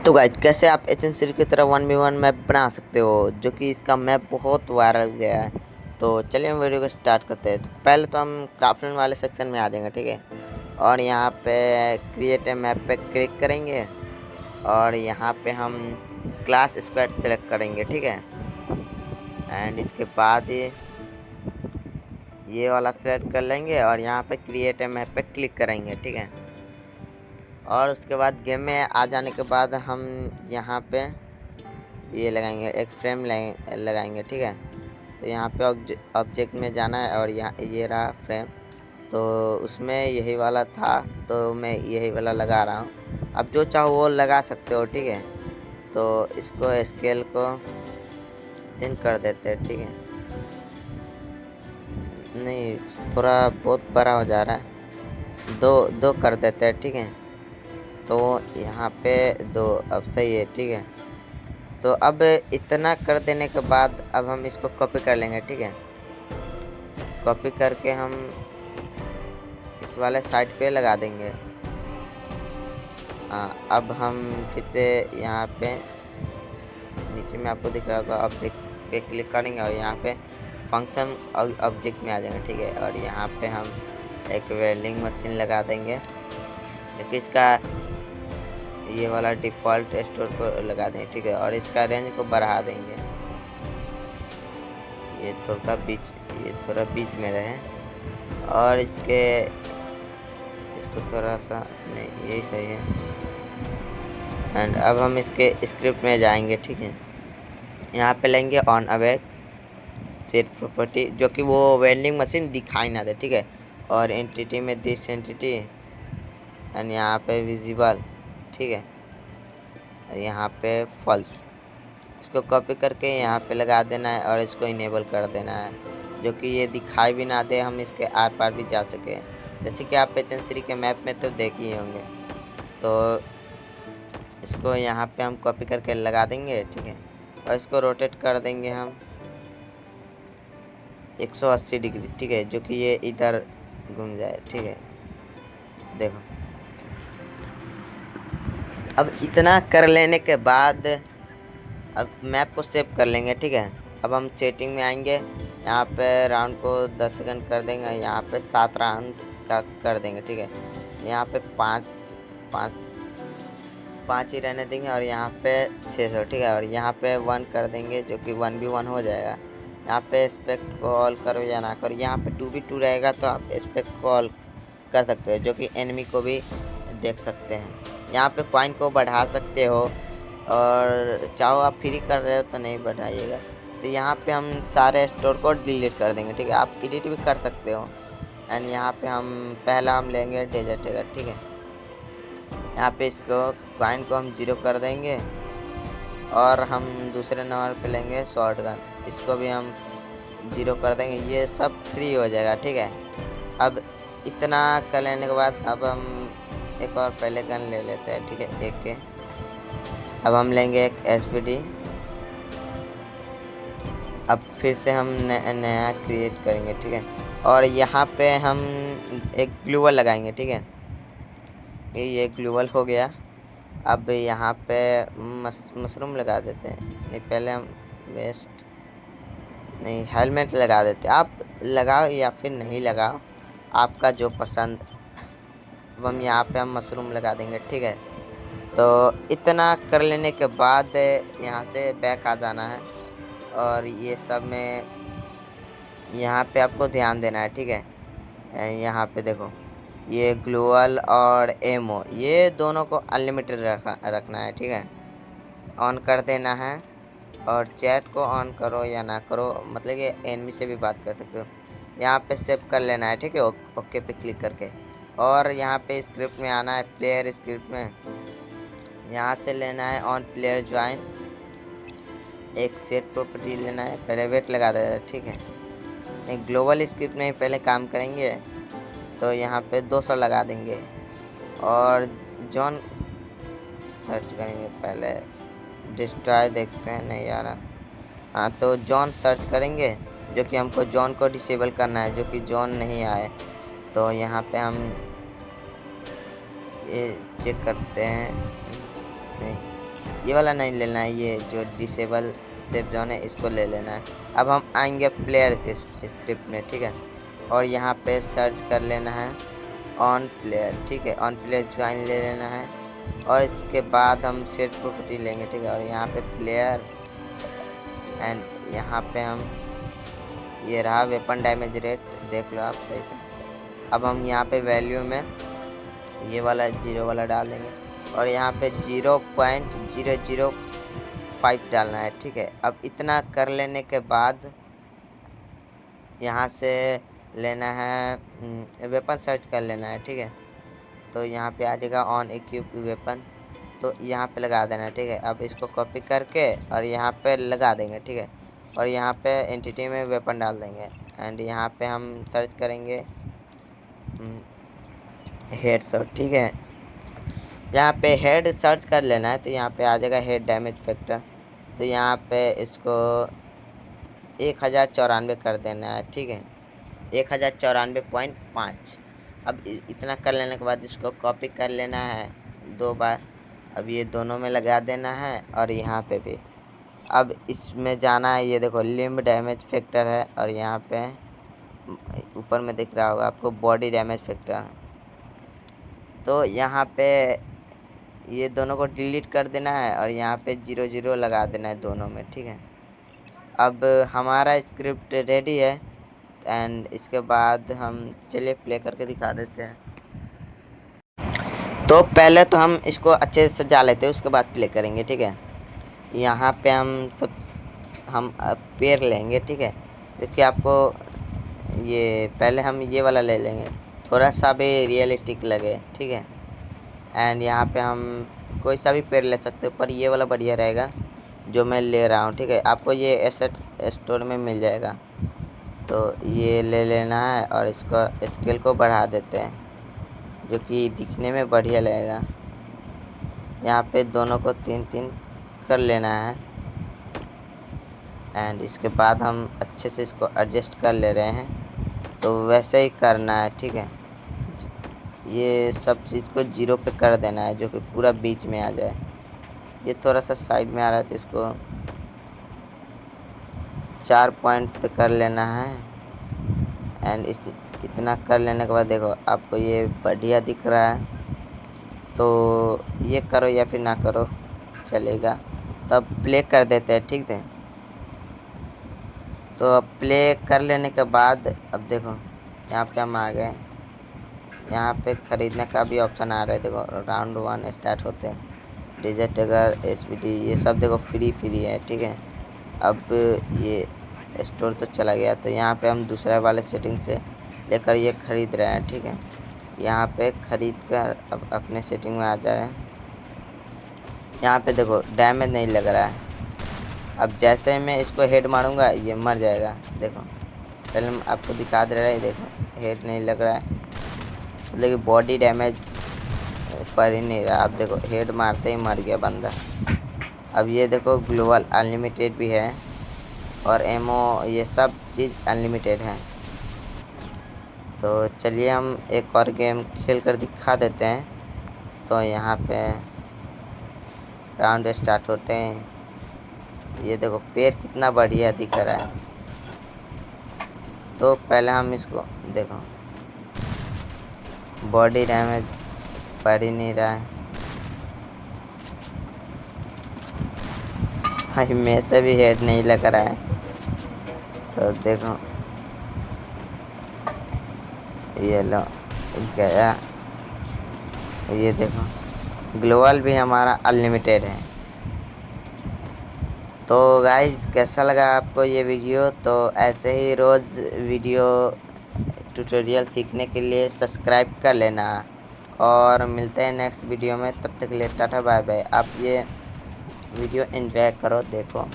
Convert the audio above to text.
तो गाइस कैसे आप एचएन की तरह 1v1 मैप बना सकते हो, जो कि इसका मैप बहुत वायरल गया है। तो चलिए हम वीडियो को स्टार्ट करते हैं। तो पहले तो हम क्राफ्टिंग वाले सेक्शन में आ जाएंगे, ठीक है। और यहाँ पे क्रिएट ए मैप पे क्लिक करेंगे और यहाँ पे हम क्लास स्क्वाड सेलेक्ट करेंगे, ठीक है। एंड इसके बाद ये वाला सेलेक्ट कर लेंगे और यहाँ पे क्रिएट ए मैप पे क्लिक करेंगे, ठीक है। और उसके बाद गेम में आ जाने के बाद हम यहाँ पे ये लगाएंगे, एक फ्रेम लगाएंगे, ठीक है। तो यहाँ पे ऑब्जेक्ट में जाना है और यहाँ ये रहा फ्रेम। तो उसमें यही वाला था, तो मैं यही वाला लगा रहा हूँ। अब जो चाहो वो लगा सकते हो, ठीक है। तो इसको स्केल को चेंज कर देते हैं, ठीक है। नहीं, थोड़ा बहुत बड़ा हो जा रहा है, दो कर देते हैं, ठीक है। तो यहाँ पे 2 अब सही है, ठीक है। तो अब इतना कर देने के बाद अब हम इसको कॉपी कर लेंगे, ठीक है। कॉपी करके हम इस वाले साइड पे लगा देंगे। अब हम फिर से यहाँ पे नीचे में आपको दिख रहा होगा, ऑब्जेक्ट पे क्लिक करेंगे और यहाँ पे फंक्शन ऑब्जेक्ट में आ जाएंगे, ठीक है। और यहाँ पे हम एक वेल्डिंग मशीन लगा देंगे, क्योंकि इसका ये वाला डिफ़ॉल्ट स्टोर को लगा देंगे, ठीक है। और इसका रेंज को बढ़ा देंगे, ये थोड़ा बीच में रहे। और इसको थोड़ा सा नहीं, यही सही है। एंड अब हम इसके स्क्रिप्ट में जाएंगे, ठीक है। यहाँ पे लेंगे ऑन अवेक सेट प्रॉपर्टी, जो कि वो वेंडिंग मशीन दिखाई ना दे, ठीक है। और एंटिटी में दिस एंटिटी एंड यहाँ पे विजिबल, ठीक है। और यहाँ पे फॉल्स, इसको कॉपी करके यहाँ पे लगा देना है और इसको इनेबल कर देना है, जो कि ये दिखाई भी ना दे, हम इसके आर पार भी जा सके। जैसे कि आप एचएन के मैप में तो देख ही होंगे। तो इसको यहाँ पे हम कॉपी करके लगा देंगे, ठीक है। और इसको रोटेट कर देंगे हम 180 डिग्री, ठीक है, जो कि ये इधर घूम जाए, ठीक है। देखो, अब इतना कर लेने के बाद अब मैप को सेव कर लेंगे, ठीक है। अब हम सेटिंग में आएंगे, यहाँ पे राउंड को 10 सेकंड कर देंगे, यहाँ पे 7 राउंड का कर देंगे, ठीक है। यहाँ पे 5 ही रहने देंगे और यहाँ पे 600, ठीक है। और यहाँ पे 1 कर देंगे, जो कि 1v1 हो जाएगा। यहाँ पे स्पेक्ट को ऑल करो या ना करो, यहाँ पे 2v2 रहेगा तो आप स्पेक्ट को ऑल कर सकते हो, जो कि एनिमी को भी देख सकते हैं। यहाँ पे कॉइन को बढ़ा सकते हो, और चाहो आप फ्री कर रहे हो तो नहीं बढ़ाइएगा। तो यहाँ पे हम सारे स्टोर को डिलीट कर देंगे, ठीक है। आप एडिट भी कर सकते हो। एंड यहाँ पे पहला हम लेंगे डेजर्ट टेगर, ठीक है। यहाँ पे इसको कॉइन को हम 0 कर देंगे और हम दूसरे नंबर पे लेंगे शॉर्ट गन, इसको भी हम 0 कर देंगे। ये सब फ्री हो जाएगा, ठीक है। अब इतना कर लेने के बाद अब हम एक और पहले गन ले लेते हैं, ठीक है, एक के। अब हम लेंगे एक एसपीडी। अब फिर से हम नया क्रिएट करेंगे, ठीक है। और यहाँ पे हम एक ग्लूवल लगाएंगे, ठीक है। ये ग्लूवल हो गया। अब यहाँ पे मशरूम लगा देते हैं। नहीं, पहले हम वेस्ट नहीं, हेलमेट लगा देते हैं। आप लगाओ या फिर नहीं लगाओ, आपका जो पसंद। अब हम यहाँ पे मशरूम लगा देंगे, ठीक है। तो इतना कर लेने के बाद यहाँ से बैक आ जाना है। और ये सब में यहाँ पे आपको ध्यान देना है, ठीक है। यहाँ पे देखो, ये ग्लूवल और एमओ, ये दोनों को अनलिमिटेड रखना है, ठीक है। ऑन कर देना है। और चैट को ऑन करो या ना करो, मतलब कि एनिमी से भी बात कर सकते हो। यहाँ पे सेव कर लेना है, ठीक है, ओके पे क्लिक करके। और यहाँ पे स्क्रिप्ट में आना है, प्लेयर स्क्रिप्ट में यहाँ से लेना है ऑन प्लेयर ज्वाइन, एक सेट प्रॉपर्टी लेना है, पहले वेट लगा देना है, ठीक है। एक ग्लोबल स्क्रिप्ट में ही पहले काम करेंगे, तो यहाँ पे 200 लगा देंगे। और जॉन सर्च करेंगे, पहले डिस्ट्रॉय देखते हैं, नहीं आ रहा। हाँ, तो जॉन सर्च करेंगे, जो कि हमको जॉन को डिसेबल करना है, जो कि जॉन नहीं आए। तो यहाँ पे हम ये चेक करते हैं, नहीं, ये वाला नहीं लेना है, ये जो डिसेबल सेफ जोन है इसको ले लेना है। अब हम आएंगे प्लेयर के स्क्रिप्ट में, ठीक है, और यहाँ पे सर्च कर लेना है ऑन प्लेयर, ठीक है, ऑन प्लेयर ज्वाइन ले लेना है। और इसके बाद हम सेट प्रॉपर्टी लेंगे, ठीक है, और यहाँ पे प्लेयर एंड यहाँ पे हम ये रहा वेपन डैमेज रेट, देख लो आप सही से। अब हम यहाँ पे वैल्यू में ये वाला 0 वाला डाल देंगे और यहाँ पे 0.005 डालना है, ठीक है। अब इतना कर लेने के बाद यहाँ से लेना है वेपन सर्च कर लेना है, ठीक है। तो यहाँ पे आ जाएगा ऑन इक्विप वेपन, तो यहाँ पे लगा देना है, ठीक है। अब इसको कॉपी करके और यहाँ पे लगा देंगे, ठीक है, और यहाँ पे एंटिटी में वेपन डाल देंगे एंड यहाँ पे हम सर्च करेंगे हेड शॉट, ठीक है। यहाँ पे हेड सर्च कर लेना है, तो यहाँ पे आ जाएगा हेड डैमेज फैक्टर, तो यहाँ पे इसको 1094 कर देना है, ठीक है, 1094.5। अब इतना कर लेने के बाद इसको कॉपी कर लेना है 2 बार। अब ये दोनों में लगा देना है और यहाँ पे भी। अब इसमें जाना है, ये देखो लिम्ब डैमेज फैक्टर है और यहाँ पे ऊपर में दिख रहा होगा आपको बॉडी डैमेज फैक्टर। तो यहाँ पे ये दोनों को डिलीट कर देना है और यहाँ पे 0 लगा देना है दोनों में, ठीक है। अब हमारा स्क्रिप्ट रेडी है एंड इसके बाद हम चलिए प्ले करके दिखा देते हैं। तो पहले तो हम इसको अच्छे से सजा लेते हैं, उसके बाद प्ले करेंगे, ठीक है। यहाँ पे हम पेड़ लेंगे, ठीक है, क्योंकि आपको ये पहले हम ये वाला ले लेंगे, थोड़ा सा भी रियलिस्टिक लगे, ठीक है। एंड यहाँ पे हम कोई सा भी पेड़ ले सकते हो, पर ये वाला बढ़िया रहेगा जो मैं ले रहा हूँ, ठीक है। आपको ये एसेट स्टोर में मिल जाएगा, तो ये ले लेना है और इसको स्केल को बढ़ा देते हैं जो कि दिखने में बढ़िया लगेगा। यहाँ पे दोनों को 3-3 कर लेना है एंड इसके बाद हम अच्छे से इसको एडजस्ट कर ले रहे हैं, तो वैसे ही करना है, ठीक है। ये सब चीज़ को 0 पे कर देना है जो कि पूरा बीच में आ जाए। ये थोड़ा सा साइड में आ रहा है तो इसको 4 पॉइंट पे कर लेना है एंड इतना कर लेने के बाद देखो आपको ये बढ़िया दिख रहा है, तो ये करो या फिर ना करो चलेगा। तब प्ले कर देते हैं, ठीक है। तो अब प्ले कर लेने के बाद अब देखो यहाँ पे हम आ गए, यहाँ पे ख़रीदने का भी ऑप्शन आ रहा है, देखो राउंड 1 स्टार्ट होते हैं, डिजिटगर SBD ये सब देखो फ्री है, ठीक है। अब ये स्टोर तो चला गया, तो यहाँ पे हम दूसरा वाले सेटिंग से लेकर ये ख़रीद रहे हैं, ठीक है। यहाँ पे ख़रीद कर अब अपने सेटिंग में आ जा रहे हैं। यहाँ पे देखो डैमेज नहीं लग रहा है। अब जैसे मैं इसको हेड मारूंगा ये मर जाएगा, देखो पहले हम आपको दिखा दे रहे हैं, देखो हेड नहीं लग रहा है, लेकिन बॉडी डैमेज पर ही नहीं रहा। अब देखो हेड मारते ही मर गया बंदा। अब ये देखो ग्लोबल अनलिमिटेड भी है और एमओ ये सब चीज़ अनलिमिटेड है। तो चलिए हम एक और गेम खेल कर दिखा देते हैं। तो यहाँ पे राउंड स्टार्ट होते हैं, ये देखो पैर कितना बढ़िया दिख रहा है। तो पहले हम इसको देखो बॉडी डैमेज पड़ ही नहीं रहा है, भाई में से भी हेड नहीं लग रहा है। तो देखो ये लो गया, ये देखो ग्लोबल भी हमारा अनलिमिटेड है। तो गाइज कैसा लगा आपको ये वीडियो? तो ऐसे ही रोज़ वीडियो ट्यूटोरियल सीखने के लिए सब्सक्राइब कर लेना और मिलते हैं नेक्स्ट वीडियो में। तब तक के लिए टाटा बाय बाय। आप ये वीडियो एंजॉय करो, देखो।